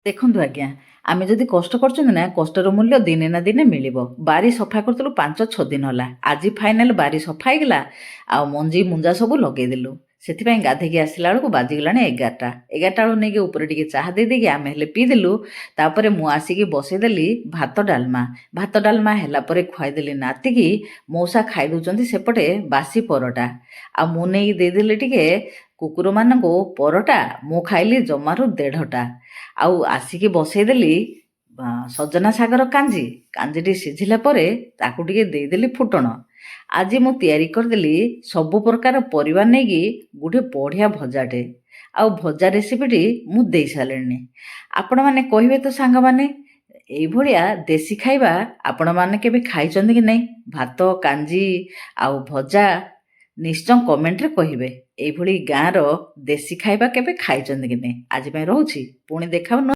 ଦେଖନ୍ତୁ ଆଜ୍ଞା, ଆମେ ଯଦି କଷ୍ଟ କରୁଛନ୍ତି ନା, କଷ୍ଟର ମୂଲ୍ୟ ଦିନେ ନା ଦିନେ ମିଳିବ। ବାରି ସଫା କରୁଥିଲୁ 5-6 ଦିନ ହେଲା। ଆଜି ଫାଇନାଲ ବାରି ସଫା ହେଇଗଲା, ଆଉ ମଞ୍ଜି ମୁଞ୍ଜା ସବୁ ଲଗେଇଦେଲୁ। ସେଥିପାଇଁ ଗାଧେଇକି ଆସିଲା ବେଳକୁ ବାଜିଗଲାଣି 11ଟା। 11ଟା ବେଳକୁ ନେଇକି ଉପରେ ଟିକେ ଚାହା ଦେଇଦେଇକି ଆମେ ହେଲେ ପିଇଦେଲୁ। ତାପରେ ମୁଁ ଆସିକି ବସେଇଦେଲି ଭାତ ଡାଲମା। ଭାତ ଡାଲମା ହେଲା ପରେ ଖୁଆଇଦେଲି ନାତିକି। ମଉସା ଖାଇ ଦଉଛନ୍ତି ସେପଟେ ବାସି ପରଟା। ଆଉ ମୁଁ ନେଇକି ଦେଇଦେଲି ଟିକେ କୁକୁରମାନଙ୍କୁ ପରଟା। ମୁଁ ଖାଇଲି ଜମାରୁ 1.5ଟା। ଆଉ ଆସିକି ବସେଇଦେଲି ସଜନା ଶାଗର କାଞ୍ଜି। କାଞ୍ଜିଟି ସିଝିଲା ପରେ ତାକୁ ଟିକେ ଦେଇଦେଲି ଫୁଟଣ। ଆଜି ମୁଁ ତିଆରି କରିଦେଲି ସବୁ ପ୍ରକାର ପରିବା ନେଇକି ଗୋଟେ ବଢ଼ିଆ ଭଜାଟେ। ଆଉ ଭଜା ରେସିପିଟି ମୁଁ ଦେଇ ସାରିଲିଣି। ଆପଣମାନେ କହିବେ ତ ସାଙ୍ଗମାନେ, ଏଇଭଳିଆ ଦେଶୀ ଖାଇବା ଆପଣମାନେ କେବେ ଖାଇଛନ୍ତି କି ନାହିଁ? ଭାତ, କାଞ୍ଜି ଆଉ ଭଜା ନିଶ୍ଚୟ କମେଣ୍ଟରେ କହିବେ। ଏଇଭଳି ଗାଁର ଦେଶୀ ଖାଇବା କେବେ ଖାଇଛନ୍ତି କି ନାହିଁ? ଆଜି ପାଇଁ ରହୁଛି, ପୁଣି ଦେଖା ହବ।